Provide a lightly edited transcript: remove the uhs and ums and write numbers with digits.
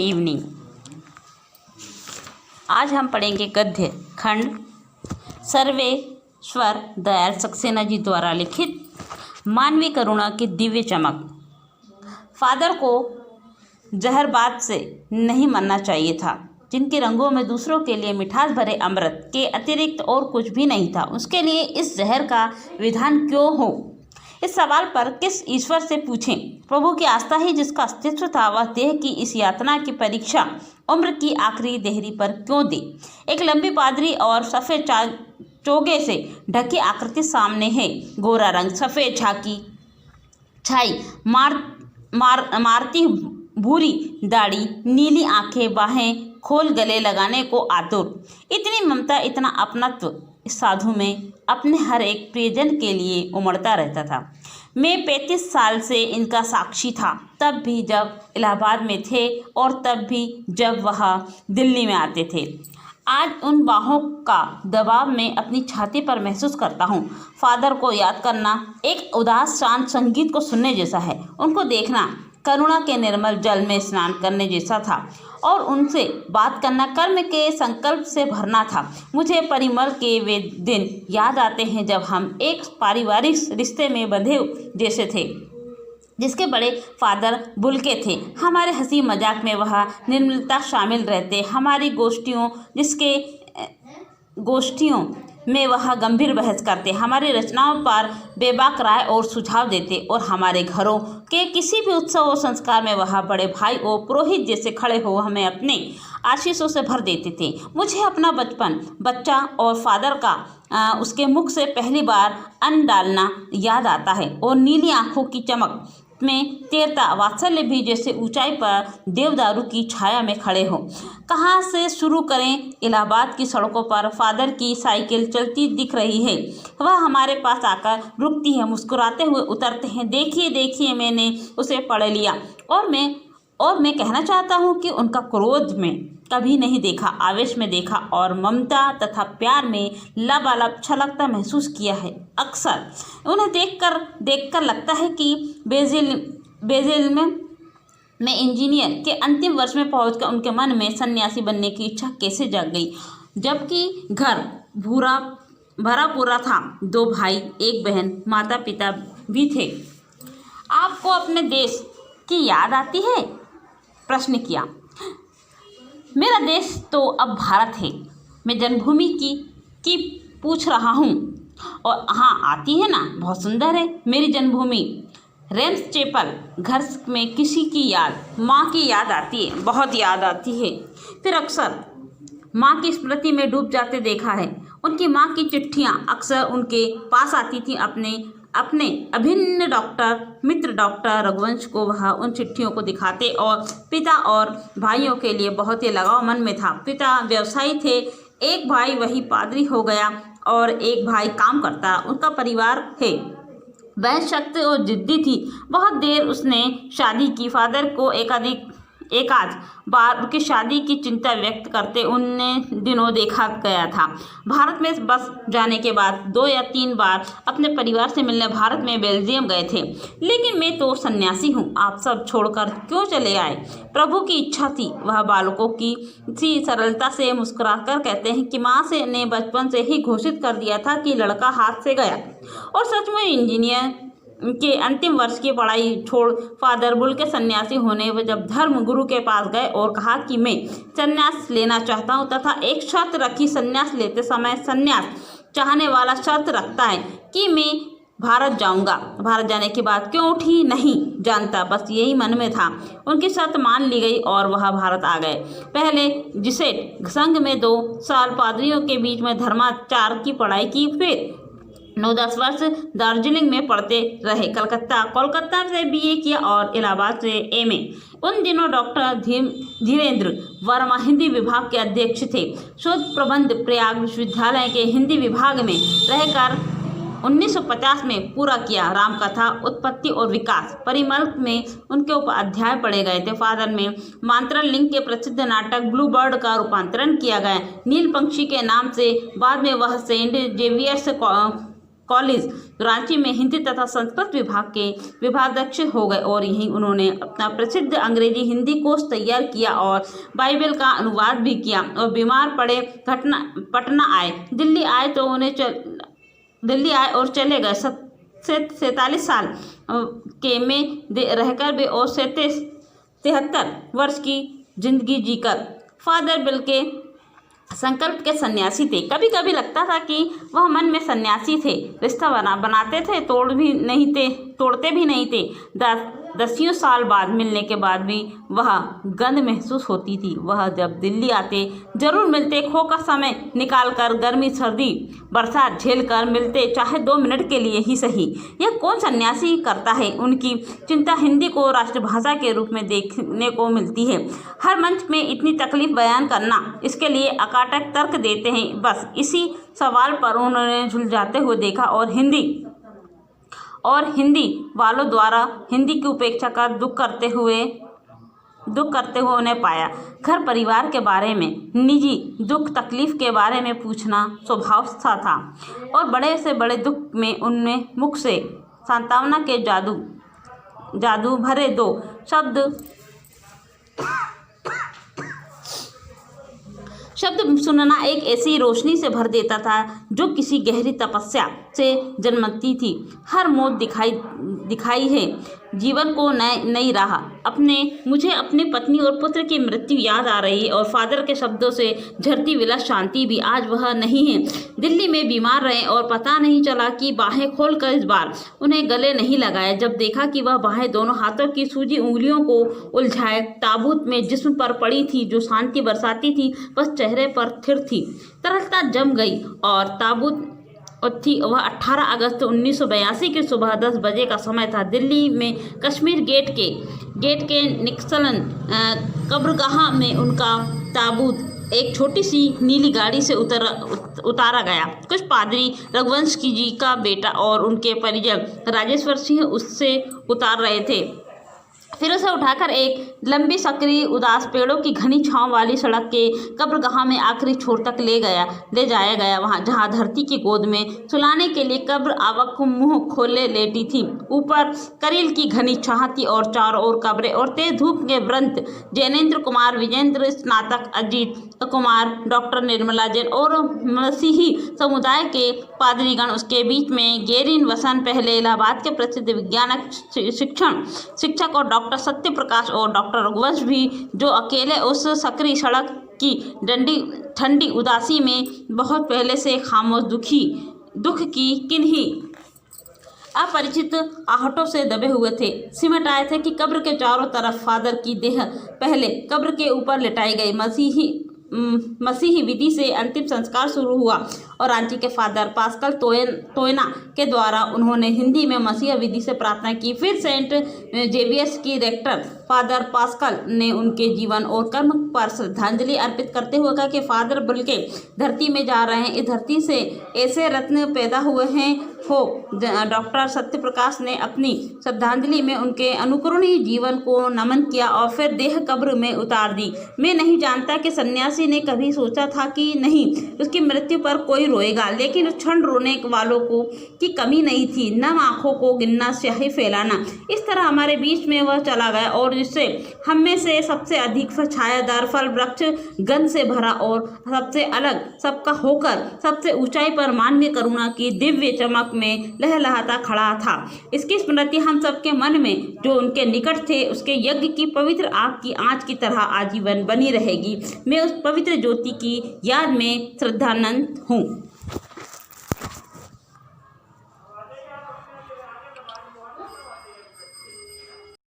Evening. आज हम पढ़ेंगे गद्य खंड सर्वेश्वर दयाल सक्सेना जी द्वारा लिखित मानवीय करुणा की दिव्य चमक। फादर को जहरबाद से नहीं मरना चाहिए था, जिनके रंगों में दूसरों के लिए मिठास भरे अमृत के अतिरिक्त और कुछ भी नहीं था। उसके लिए इस जहर का विधान क्यों हो? इस सवाल पर किस ईश्वर से पूछें? प्रभु की आस्था ही जिसका अस्तित्व था, वह देह की इस यातना की परीक्षा उम्र की आखिरी देहरी पर क्यों दे? एक लंबी पादरी और सफ़ेद चोगे से ढकी आकृति सामने है। गोरा रंग, सफ़ेद झाकी छाई मारती भूरी दाढ़ी, नीली आंखें, बाहें खोल गले लगाने को आतुर। इतनी ममता, इतना अपनत्व इस साधु में अपने हर एक प्रियजन के लिए उमड़ता रहता था। मैं 35 साल से इनका साक्षी था, तब भी जब इलाहाबाद में थे और तब भी जब वह दिल्ली में आते थे। आज उन बाहों का दबाव मैं अपनी छाती पर महसूस करता हूँ। फादर को याद करना एक उदास शांत संगीत को सुनने जैसा है। उनको देखना करुणा के निर्मल जल में स्नान करने जैसा था और उनसे बात करना कर्म के संकल्प से भरना था। मुझे परिमल के वे दिन याद आते हैं जब हम एक पारिवारिक रिश्ते में बंधे जैसे थे, जिसके बड़े फादर बुलके थे। हमारे हंसी मजाक में वह निर्मलता शामिल रहते, हमारी गोष्ठियों में वह गंभीर बहस करते, हमारी रचनाओं पर बेबाक राय और सुझाव देते और हमारे घरों के किसी भी उत्सव और संस्कार में वह बड़े भाई और पुरोहित जैसे खड़े हो हमें अपने आशीषों से भर देते थे। मुझे अपना बचपन, बच्चा और फादर का उसके मुख से पहली बार अन्न डालना याद आता है और नीली आंखों की चमक में तैरता वात्सल्य भी जैसे ऊंचाई पर देवदारू की छाया में खड़े हो। कहाँ से शुरू करें? इलाहाबाद की सड़कों पर फादर की साइकिल चलती दिख रही है। वह हमारे पास आकर रुकती है, मुस्कुराते हुए उतरते हैं। देखिए देखिए, मैंने उसे पढ़ लिया और मैं कहना चाहता हूँ कि उनका क्रोध में कभी नहीं देखा, आवेश में देखा और ममता तथा प्यार में लबालब छलकता महसूस किया है। अक्सर उन्हें देखकर लगता है कि बेजिल में इंजीनियर के अंतिम वर्ष में पहुंचकर उनके मन में सन्यासी बनने की इच्छा कैसे जाग गई, जबकि घर भरा पूरा था। 2 भाई, 1 बहन, माता पिता भी थे। आपको अपने देश की याद आती है? प्रश्न किया। मेरा देश तो अब भारत है। मैं जन्मभूमि की पूछ रहा हूँ। और हाँ, आती है ना, बहुत सुंदर है मेरी जन्मभूमि। रेम्स चैपल। घर में किसी की याद, माँ की याद आती है, बहुत याद आती है। फिर अक्सर माँ की स्मृति में डूब जाते देखा है। उनकी माँ की चिट्ठियाँ अक्सर उनके पास आती थी। अपने अभिन्न मित्र डॉक्टर रघुवंश को वह उन चिट्ठियों को दिखाते और पिता और भाइयों के लिए बहुत ही लगाव मन में था। पिता व्यवसायी थे, एक भाई वही पादरी हो गया और एक भाई काम करता। उनका परिवार है। वह सख्त और जिद्दी थी। बहुत देर उसने शादी की। फादर को एकाध बार उनकी शादी की चिंता व्यक्त करते उन दिनों देखा गया था। भारत में बस जाने के बाद 2 या 3 बार अपने परिवार से मिलने भारत में बेल्जियम गए थे। लेकिन मैं तो सन्यासी हूँ, आप सब छोड़कर क्यों चले आए? प्रभु की इच्छा थी। वह बालकों की सी सरलता से मुस्कुराकर कहते हैं कि माँ ने बचपन से ही घोषित कर दिया था कि लड़का हाथ से गया। और सचमुच इंजीनियर के अंतिम वर्ष की पढ़ाई छोड़ फादर बुलके सन्यासी होने व जब धर्म गुरु के पास गए और कहा कि मैं सन्यास लेना चाहता हूँ तथा एक शर्त रखी। सन्यास लेते समय सन्यास चाहने वाला शर्त रखता है कि मैं भारत जाऊंगा। भारत जाने के बाद क्यों उठी नहीं जानता, बस यही मन में था। उनकी शर्त मान ली गई और वह भारत आ गए। पहले जिसेट संघ में 2 साल पादरियों के बीच में धर्माचार की पढ़ाई की, फिर 9-10 वर्ष दार्जिलिंग में पढ़ते रहे। कोलकाता से BA किया और इलाहाबाद से MA। उन दिनों डॉक्टर धीरेन्द्र वर्मा हिंदी विभाग के अध्यक्ष थे। शोध प्रबंध प्रयाग विश्वविद्यालय के हिंदी विभाग में रहकर 1950 में पूरा किया। रामकथा, उत्पत्ति और विकास परिमल में उनके उपाध्याय पढ़े गए थे। फादर में मांत्रण लिंग के प्रसिद्ध नाटक ब्लू बर्ड का रूपांतरण किया गया। नील पंक्षी के नाम से बाद में वह सेंट जेवियर्स कॉलेज रांची में हिंदी तथा संस्कृत विभाग के विभागाध्यक्ष हो गए और यहीं उन्होंने अपना प्रसिद्ध अंग्रेजी हिंदी कोश तैयार किया और बाइबल का अनुवाद भी किया। और बीमार पड़े पटना आए। दिल्ली आए और चले गए। 47 साल के में रहकर वे और 73 वर्ष की जिंदगी जीकर फादर बिल के संकल्प के सन्यासी थे। कभी कभी लगता था कि वह मन में सन्यासी थे, रिश्ता बनाते थे, तोड़ते भी नहीं थे। दसियों साल बाद मिलने के बाद भी वह गंध महसूस होती थी। वह जब दिल्ली आते जरूर मिलते, खो का समय निकालकर, गर्मी सर्दी बरसात झेल कर मिलते, चाहे 2 मिनट के लिए ही सही। यह कौन सन्यासी करता है? उनकी चिंता हिंदी को राष्ट्रभाषा के रूप में देखने को मिलती है। हर मंच में इतनी तकलीफ बयान करना, इसके लिए अकाटक तर्क देते हैं। बस इसी सवाल पर उन्होंने झुलझाते हुए देखा और हिंदी वालों द्वारा हिंदी की उपेक्षा का दुख करते हुए उन्हें पाया। घर परिवार के बारे में, निजी दुख तकलीफ के बारे में पूछना स्वभाव सा था और बड़े से बड़े दुख में उनमें मुख से सांत्वना के जादू भरे 2 शब्द सुनना एक ऐसी रोशनी से भर देता था जो किसी गहरी तपस्या से जन्मती थी। हर मौत दिखाई है जीवन को नई राह। मुझे अपनी पत्नी और पुत्र की मृत्यु याद आ रही और फादर के शब्दों से झरती विलास शांति भी आज वह नहीं है। दिल्ली में बीमार रहे और पता नहीं चला कि बाहें खोलकर इस बार उन्हें गले नहीं लगाया। जब देखा कि वह बाहें दोनों हाथों की सूजी उंगलियों को उलझाए ताबूत में जिस्म पर पड़ी थी, जो शांति बरसाती थी, बस चेहरे पर थिर थी। तरलता जम गई और ताबूत थी। वह 18 अगस्त 1982 की सुबह 10 बजे का समय था। दिल्ली में कश्मीर गेट के निक्सन कब्रगाह में उनका ताबूत एक छोटी सी नीली गाड़ी से उतारा गया। कुछ पादरी रघुवंश जी का बेटा और उनके परिजन राजेश्वर सिंह उससे उतार रहे थे। फिर उसे उठाकर एक लंबी सकरी उदास पेड़ों की घनी छांव वाली सड़क के कब्रगाह में आखिरी छोर तक ले जाया गया, वहां जहां धरती की गोद में सुलाने के लिए कब्र आवक को मुंह खोले लेटी थी। ऊपर करील की घनी छाह थी और चारों ओर कब्रें और तेज धूप के व्रत जैनेन्द्र कुमार, विजेंद्र स्नातक, अजीत कुमार, डॉक्टर निर्मला जैन और मसीही समुदाय के पादरीगण। उसके बीच में गेरिन वसन, पहले इलाहाबाद के प्रसिद्ध विज्ञानक शिक्षक और डॉक्टर सत्य प्रकाश और डॉक्टर रघुवंश भी, जो अकेले उस सकरी सड़क की ठंडी उदासी में बहुत पहले से खामोश दुख की किन्हीं अपरिचित आहटों से दबे हुए थे। सिमट आए थे कि कब्र के चारों तरफ फादर की देह पहले कब्र के ऊपर लिटाई गई। मसीही विधि से अंतिम संस्कार शुरू हुआ और रांची के फादर पास्कल तोयना के द्वारा उन्होंने हिंदी में मसीहा विधि से प्रार्थना की। फिर सेंट जेवियर्स की रेक्टर फादर पास्कल ने उनके जीवन और कर्म पर श्रद्धांजलि अर्पित करते हुए कहा कि फादर बिल के धरती में जा रहे हैं, इस धरती से ऐसे रत्न पैदा हुए हैं हो। डॉक्टर सत्य प्रकाश ने अपनी श्रद्धांजलि में उनके अनुकरणीय जीवन को नमन किया और फिर देह कब्र में उतार दी। मैं नहीं जानता कि सन्यासी ने कभी सोचा था कि नहीं, उसकी मृत्यु पर कोई रोएगा, लेकिन उस क्षण रोने वालों की कमी नहीं थी। नम आंखों को गिनना, स्याही फैलाना, इस तरह हमारे बीच में वह चला गया और जिससे हम में से सबसे अधिक छायादार फल वृक्ष गंध से भरा और सबसे अलग सबका होकर सबसे ऊंचाई पर मानवीय करुणा की दिव्य चमक में लहलहाता खड़ा था। इसकी स्मृति हम सबके मन में जो उनके निकट थे उसके यज्ञ की पवित्र आग की आंच की तरह आजीवन बनी रहेगी। मैं उस पवित्र ज्योति की याद में श्रद्धानंद हूँ।